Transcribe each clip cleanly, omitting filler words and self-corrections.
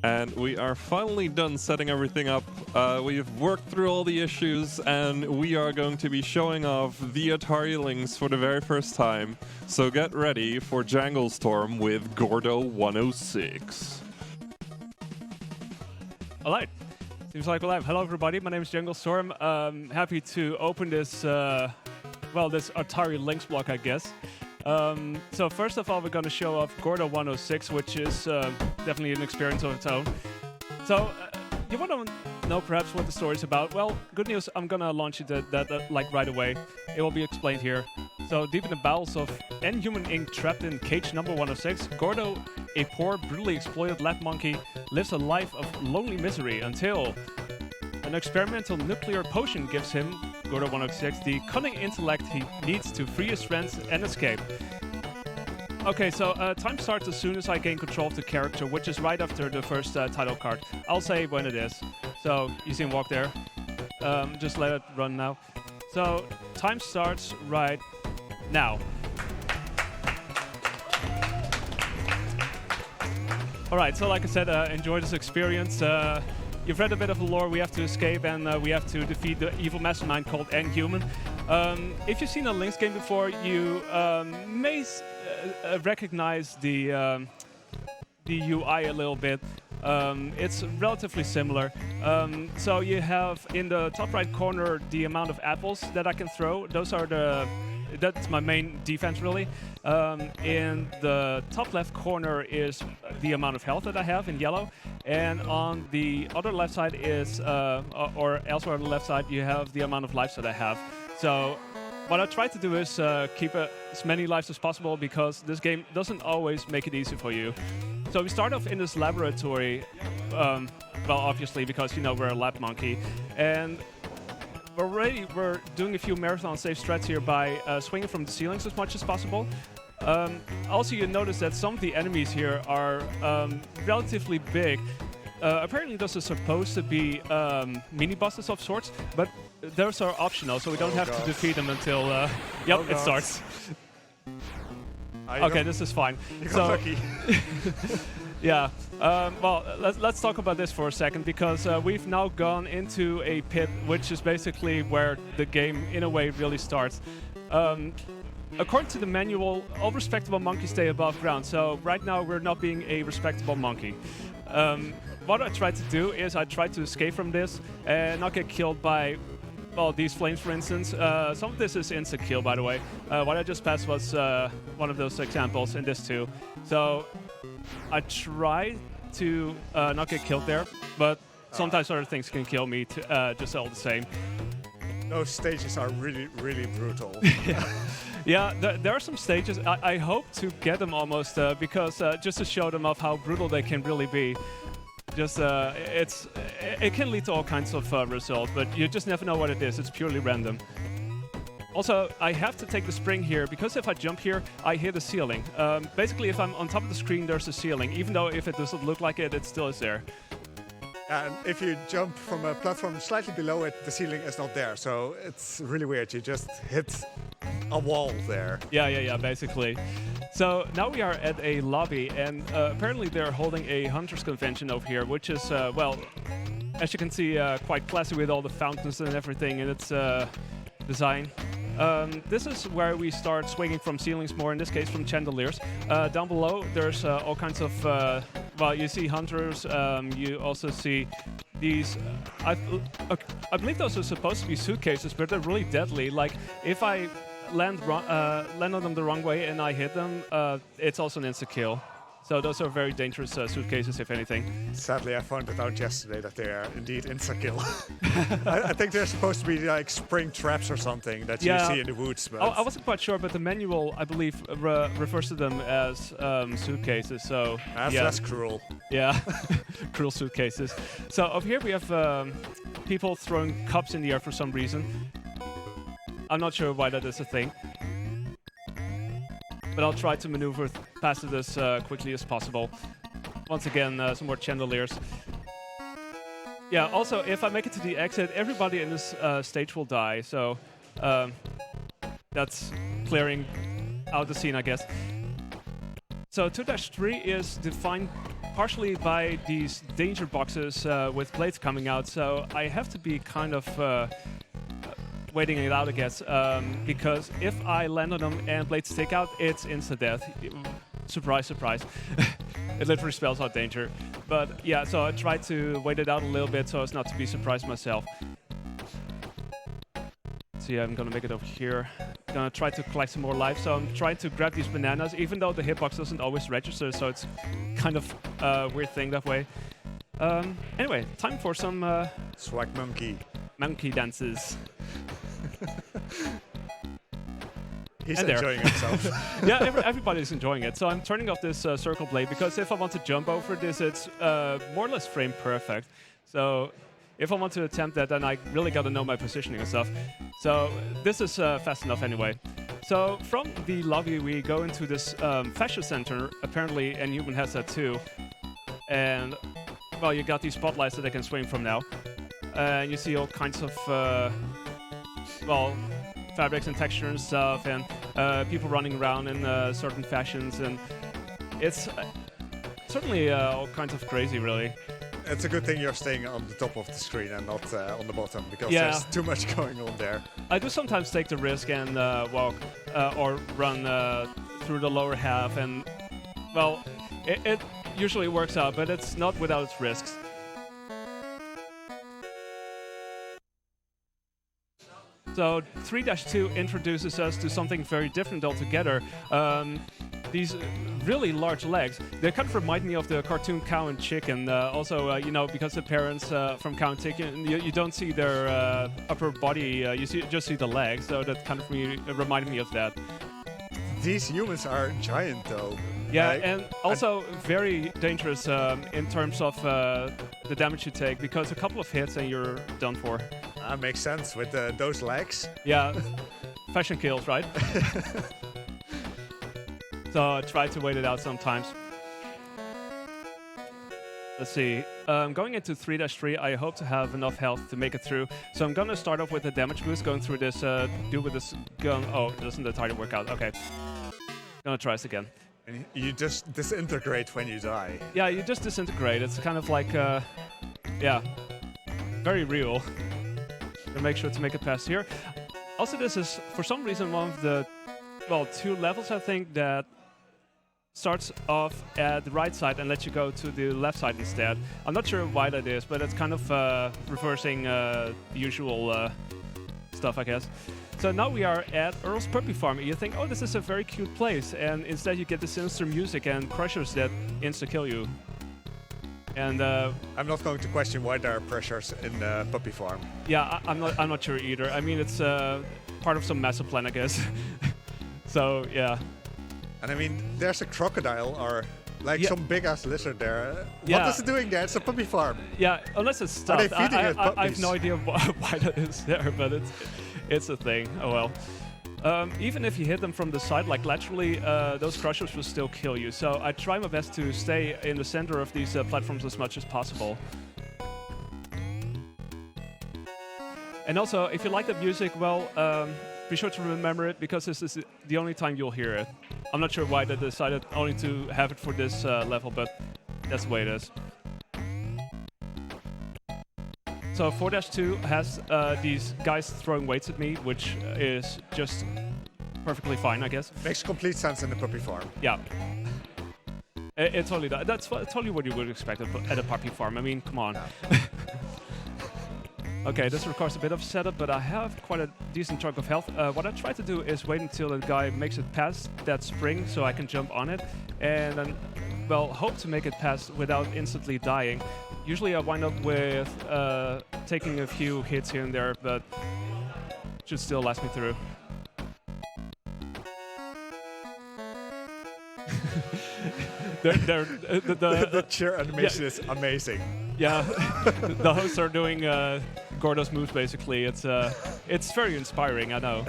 And we are finally done setting everything up. We've worked through all the issues, and we are going to be showing off the Atari links for the very first time. So get ready for Janglestorm with Gordo 106. All right. Seems like we're live. Hello, everybody. My name is Janglestorm. Happy to open this, this Atari links block, I guess. So first of all, we're going to show off Gordo 106, which is definitely an experience of its own. So you want to know perhaps what the story is about? Well, good news, I'm going to launch it that like right away. It will be explained here. So deep in the bowels of N-Human Inc., trapped in cage number 106, Gordo, a poor, brutally exploited lab monkey, lives a life of lonely misery until an experimental nuclear potion gives him, Gordo 106, the cunning intellect he needs to free his friends and escape. Okay, so time starts as soon as I gain control of the character, which is right after the first title card. I'll say when it is. So, you see him walk there. Just let it run now. So, time starts right now. Alright, so like I said, enjoy this experience. You've read a bit of the lore, we have to escape and we have to defeat the evil mastermind called N-Human. If you've seen a Lynx game before, you may recognize the UI a little bit. It's relatively similar. So you have in the top right corner the amount of apples that I can throw. Those are that's my main defense, really. In the top left corner is the amount of health that I have in yellow. And on the other left side is, or elsewhere on the left side, you have the amount of lives that I have. So what I try to do is keep as many lives as possible, because this game doesn't always make it easy for you. So we start off in this laboratory, well, obviously, because, you know, we're a lab monkey. And we're doing a few marathon safe strats here by swinging from the ceilings as much as possible. Also, you notice that some of the enemies here are relatively big. Apparently, those are supposed to be mini-bosses of sorts, but those are optional, so we don't have to defeat them until... yep, it starts. Okay, this is fine. You got lucky. Yeah, well, let's talk about this for a second, because we've now gone into a pit, which is basically where the game, in a way, really starts. According to the manual, all respectable monkeys stay above ground, so right now we're not being a respectable monkey. What I tried to do is I tried to escape from this and not get killed by, well, these flames, for instance. Some of this is instant kill, by the way. What I just passed was one of those examples, and this too. So I try to not get killed there, but sometimes other things can kill me just all the same. Those stages are really, really brutal. Yeah, there are some stages. I hope to get them almost, because just to show them off how brutal they can really be. Just it can lead to all kinds of results, but you just never know what it is. It's purely random. Also, I have to take the spring here, because if I jump here, I hit the ceiling. Basically, if I'm on top of the screen, there's a ceiling. Even though if it doesn't look like it, it still is there. And if you jump from a platform slightly below it, the ceiling is not there. So it's really weird. You just hit a wall there. Yeah, basically. So now we are at a lobby, and apparently they're holding a hunters convention over here, which is, well, as you can see, quite classy with all the fountains and everything in its design. This is where we start swinging from ceilings more, in this case from chandeliers. Down below, there's all kinds of, well, you see hunters, you also see these, I believe those are supposed to be suitcases, but they're really deadly. Like, if I land on them the wrong way and I hit them, it's also an insta-kill. So those are very dangerous suitcases, if anything. Sadly, I found it out yesterday that they are indeed insta-kill. I think they're supposed to be like spring traps or something that you see in the woods. But I wasn't quite sure, but the manual, I believe, refers to them as suitcases. So that's less cruel. Yeah, cruel suitcases. So over here we have people throwing cups in the air for some reason. I'm not sure why that is a thing. But I'll try to maneuver past it as quickly as possible. Once again, some more chandeliers. Yeah, also, if I make it to the exit, everybody in this stage will die, so that's clearing out the scene, I guess. So 2-3 is the fine partially by these danger boxes with blades coming out, so I have to be kind of waiting it out, I guess, because if I land on them and blades stick out, it's insta-death. Surprise, surprise. It literally spells out danger. But yeah, so I tried to wait it out a little bit so as not to be surprised myself. So yeah, I'm gonna make it over here. Gonna try to collect some more life, so I'm trying to grab these bananas, even though the hitbox doesn't always register, so it's kind of a weird thing that way. Anyway, time for some Swag monkey dances. He's And there. enjoying himself. Yeah, everybody's enjoying it. So I'm turning off this circle blade because if I want to jump over this, it's more or less frame perfect. So if I want to attempt that, then I really got to know my positioning and stuff. So this is fast enough anyway. So from the lobby, we go into this fashion center. Apparently, N-Human has that too. And, well, you got these spotlights that I can swing from now. And you see all kinds of, well, fabrics and texture and stuff, and people running around in certain fashions. And it's certainly all kinds of crazy, really. It's a good thing you're staying on the top of the screen and not on the bottom, because Yeah. there's too much going on there. I do sometimes take the risk and walk or run through the lower half, and well, it usually works out, but it's not without its risks. So 3-2 introduces us to something very different altogether. These really large legs, they kind of remind me of the cartoon Cow and Chicken. Also, you know, because the parents from Cow and Chicken, you don't see their upper body, just see the legs, so that kind of reminded me of that. These humans are giant, though. Yeah, Like, and also very dangerous in terms of the damage you take, because a couple of hits and you're done for. that makes sense with those legs. Yeah, fashion kills, right? So I try to wait it out sometimes. Let's see. Going into 3-3, I hope to have enough health to make it through. So I'm gonna start off with a damage boost, going through this dude with this gun. Oh, doesn't the target work out? Okay. Gonna try this again. And you just disintegrate when you die. Yeah, you just disintegrate. It's kind of like, yeah, very real. Gonna make sure to make it past here. Also, this is, for some reason, one of the, well, 2 levels, I think, that starts off at the right side and lets you go to the left side instead. I'm not sure why that is, but it's kind of reversing the usual stuff, I guess. So now we are at Earl's Puppy Farm. You think, oh, this is a very cute place, and instead you get the sinister music and crushers that insta-kill you. And I'm not going to question why there are pressures in the puppy farm. yeah, I'm not sure either. I mean, it's part of some master plan, I guess. So yeah. And I mean, there's a crocodile or like Yeah. some big ass lizard there. Yeah. What is it doing there? It's a puppy farm. Yeah, unless it's Are they stuffed. feeding it I have puppies? no idea why that is there, but it's a thing. Oh well. Even if you hit them from the side, like laterally, those crushers will still kill you. So I try my best to stay in the center of these platforms as much as possible. And also, if you like the music, well, be sure to remember it, because this is the only time you'll hear it. I'm not sure why they decided only to have it for this level, but that's the way it is. So 4-2 has these guys throwing weights at me, which is just perfectly fine, I guess. Makes complete sense in the puppy farm. Yeah. It totally does. That's totally what you would expect at a puppy farm. I mean, come on. Yeah. Okay, this requires a bit of setup, but I have quite a decent chunk of health. What I try to do is wait until the guy makes it past that spring so I can jump on it, and then, well, hope to make it past without instantly dying. Usually I wind up with taking a few hits here and there, but should still last me through. The cheer animation is amazing. Yeah, the hosts are doing Gordo's moves basically. It's very inspiring, I know.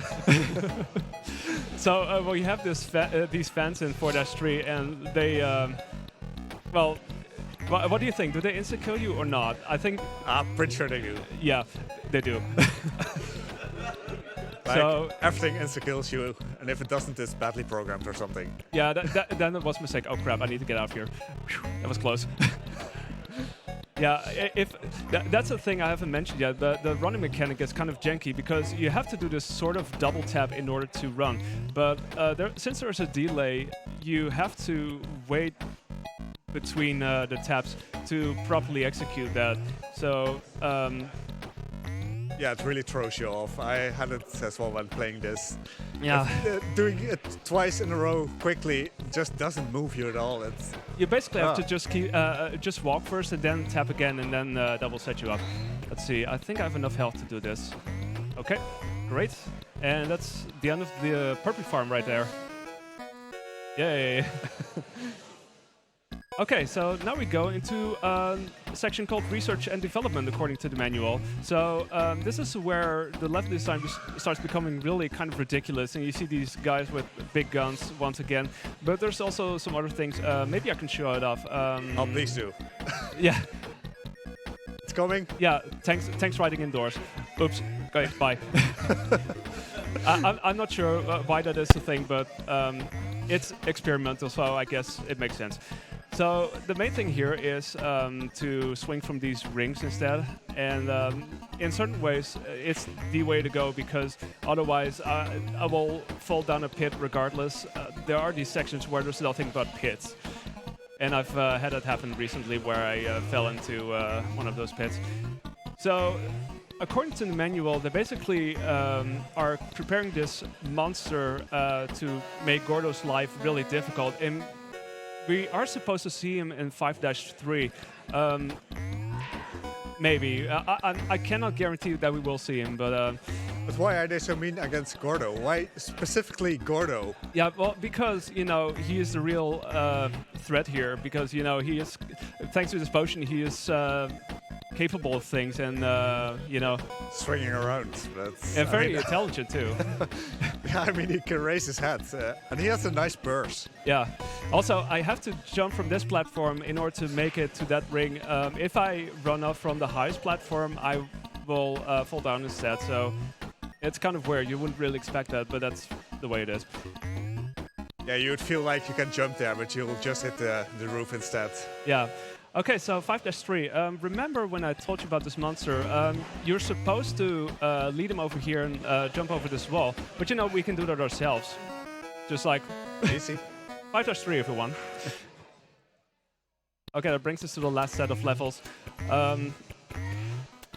So well, you have these fans in 4-3, and they, well, what do you think? Do they insta kill you or not? I think. I'm pretty sure they do. Yeah, they do. Like, So everything insta-kills you, and if it doesn't, it's badly programmed or something. yeah, then it was a mistake. Oh crap! I need to get out of here. Whew, that was close. Yeah, that's the thing I haven't mentioned yet. The running mechanic is kind of janky because you have to do this sort of double tap in order to run. But since there's a delay, you have to wait between the taps to properly execute that. So yeah, it really throws you off. I had it as well when playing this. yeah, Doing it twice in a row quickly just doesn't move you at all. It's you basically have to just walk first and then tap again, and then that will set you up. Let's see. I think I have enough health to do this. Okay, great. And that's the end of the purple farm right there. Yay. Okay, so now we go into a section called Research and Development, according to the manual. So this is where the level design starts becoming really kind of ridiculous, and you see these guys with big guns once again. But there's also some other things. Maybe I can show it off. oh, please do. Yeah, It's coming. yeah. Thanks riding indoors. Oops. Okay, bye. I'm not sure why that is a thing, but it's experimental, so I guess it makes sense. So the main thing here is to swing from these rings instead, and in certain ways it's the way to go because otherwise I will fall down a pit regardless. There are these sections where there's nothing but pits, and I've had it happen recently where I fell into one of those pits. So according to the manual, they basically are preparing this monster to make Gordo's life really difficult. And we are supposed to see him in 5-3. Maybe. I cannot guarantee that we will see him, but... But why are they so mean against Gordo? Why specifically Gordo? Yeah, well, because, you know, he is the real threat here. Because, you know, he is... Thanks to this potion, he is capable of things and, you know... Swinging around. That's, and very intelligent, too. Yeah, I mean, he can raise his head. And he has a nice burst. Yeah. Also, I have to jump from this platform in order to make it to that ring. If I run off from the highest platform, I will fall down instead. So it's kind of weird. You wouldn't really expect that, but that's the way it is. Yeah, you would feel like you can jump there, but you'll just hit the roof instead. Yeah. Okay, so 5-3. Remember when I told you about this monster? You're supposed to lead him over here and jump over this wall. But you know, we can do that ourselves. Just like... Easy. 5-3 if you want. Okay, that brings us to the last set of levels.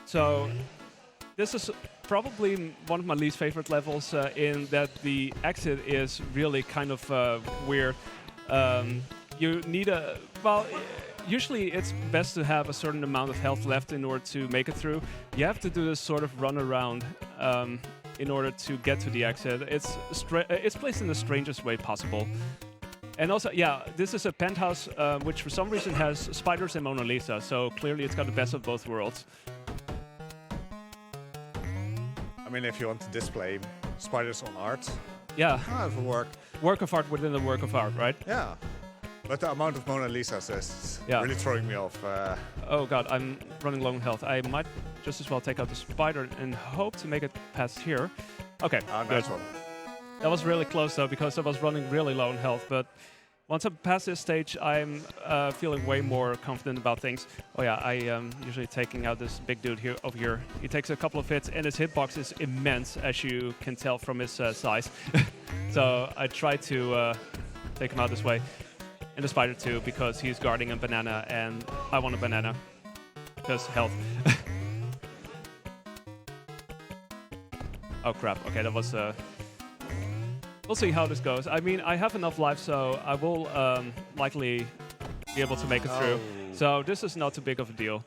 So this is probably one of my least favorite levels in that the exit is really kind of weird. You need a... Well, usually it's best to have a certain amount of health left in order to make it through. You have to do this sort of run around in order to get to the exit. It's placed in the strangest way possible. And also, yeah, this is a penthouse which for some reason has spiders and Mona Lisa, so clearly it's got the best of both worlds. I mean, if you want to display spiders on art, Yeah, it will work. work of art within a work of art, right? Yeah. But the amount of Mona Lisas is Yeah. really throwing me off. Oh god, I'm running low on health. I might just as well take out the spider and hope to make it past here. Okay, Nice good. one. That was really close though, because I was running really low on health, but once I pass this stage, I'm feeling way more confident about things. Oh yeah, I am usually taking out this big dude here over here. He takes a couple of hits, and his hitbox is immense, as you can tell from his size. So I try to take him out this way. And the spider too, because he's guarding a banana, and I want a banana. Because health. Oh crap, okay, that was... We'll see how this goes. I mean, I have enough life, so I will likely be able to make it through. So this is not too big of a deal.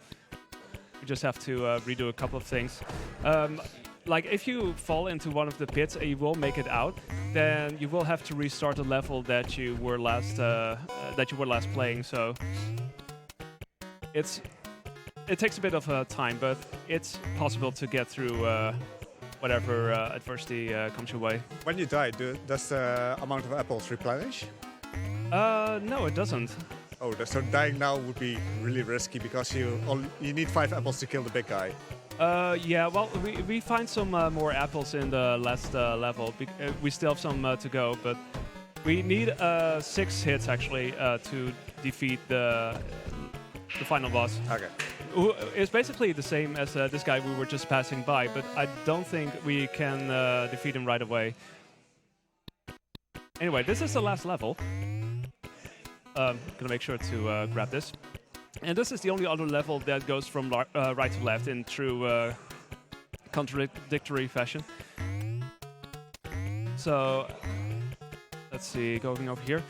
We just have to redo a couple of things. Like, if you fall into one of the pits and you will make it out, then you will have to restart the level that you were last playing. So it takes a bit of time, but it's possible to get through whatever adversity comes your way. When you die, does the amount of apples replenish? No, it doesn't. Oh, so dying now would be really risky because you need 5 apples to kill the big guy. Yeah, well, we find some more apples in the last level. We still have some to go, but we need 6 hits actually to defeat the final boss. Okay. Who is basically the same as this guy we were just passing by, but I don't think we can defeat him right away. Anyway, this is the last level. Gonna make sure to grab this. And this is the only other level that goes from right to left in true contradictory fashion. So, let's see, going over here.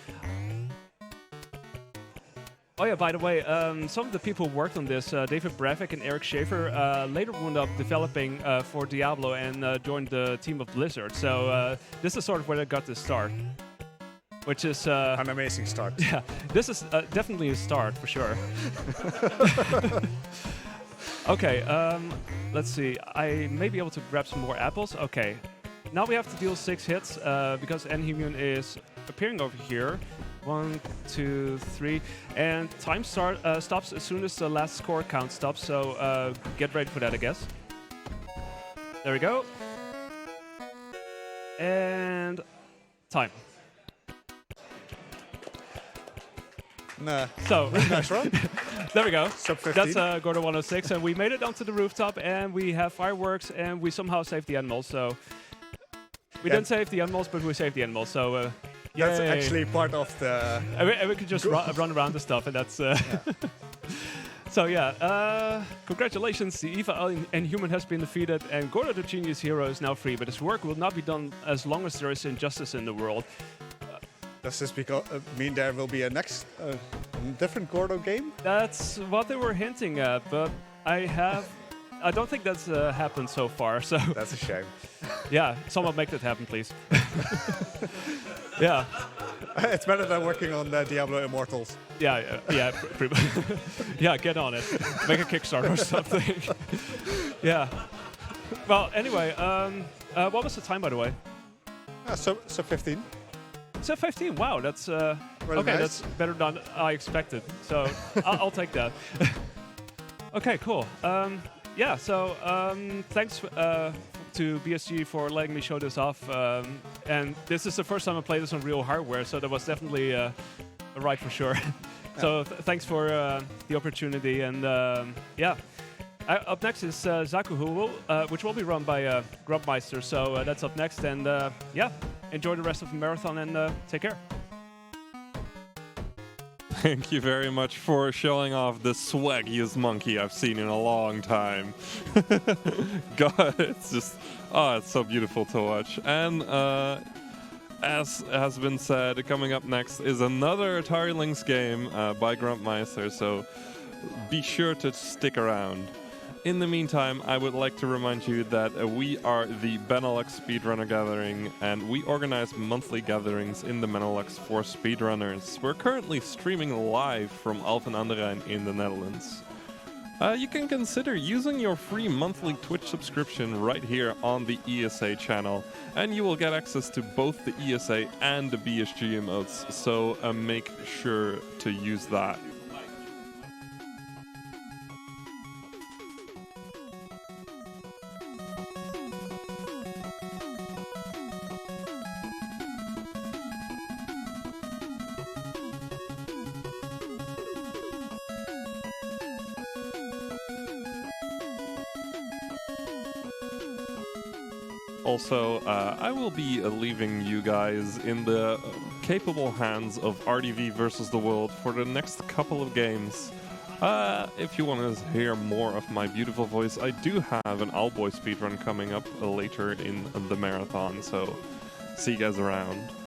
Oh yeah, by the way, some of the people who worked on this, David Bravik and Eric Schaefer, later wound up developing for Diablo and joined the team of Blizzard. So this is sort of where they got this start. Which is an amazing start. Yeah, this is definitely a start for sure. Okay, let's see. I may be able to grab some more apples. Okay, now we have to deal 6 hits because Enhuman is appearing over here. 1, 2, 3, and time stops as soon as the last score count stops. So get ready for that, I guess. There we go. And time. Nah. So, nice run. There we go. Sub 15. That's Gordo 106, and we made it onto the rooftop, and we have fireworks, and we somehow saved the animals. So we didn't save the animals, but we saved the animals. So that's yay. actually part of the. And we could just run around the stuff, and that's. Yeah. So yeah, congratulations! The evil Inhuman has been defeated, and Gordo the Genius Hero is now free. But his work will not be done as long as there is injustice in the world. Does this mean there will be a next different Gordo game? That's what they were hinting at, but I don't think that's happened so far. So that's a shame. Yeah, someone make that happen, please. Yeah. It's better than working on Diablo Immortals. Yeah. Yeah, get on it. Make a Kickstarter or something. Yeah. Well, anyway, what was the time, by the way? So 15. So 15. Wow, that's okay. Nice. That's better than I expected. So I'll take that. Okay, cool. Yeah. So thanks to BSG for letting me show this off. And this is the first time I played this on real hardware, so that was definitely a ride for sure. So thanks for the opportunity. And yeah. Up next is Zaku, which will be run by Grubmeister. So that's up next. And yeah, enjoy the rest of the marathon and take care. Thank you very much for showing off the swaggiest monkey I've seen in a long time. God, it's just, it's so beautiful to watch. And as has been said, coming up next is another Atari Lynx game by Grumpmeister, so be sure to stick around. In the meantime, I would like to remind you that we are the Benelux Speedrunner Gathering, and we organize monthly gatherings in the Benelux for speedrunners. We're currently streaming live from Alphen aan de Rijn in the Netherlands. You can consider using your free monthly Twitch subscription right here on the ESA channel, and you will get access to both the ESA and the BSG emotes, so make sure to use that. Also, I will be leaving you guys in the capable hands of RDV versus the world for the next couple of games. If you want to hear more of my beautiful voice, I do have an Owlboy speedrun coming up later in the marathon, so see you guys around.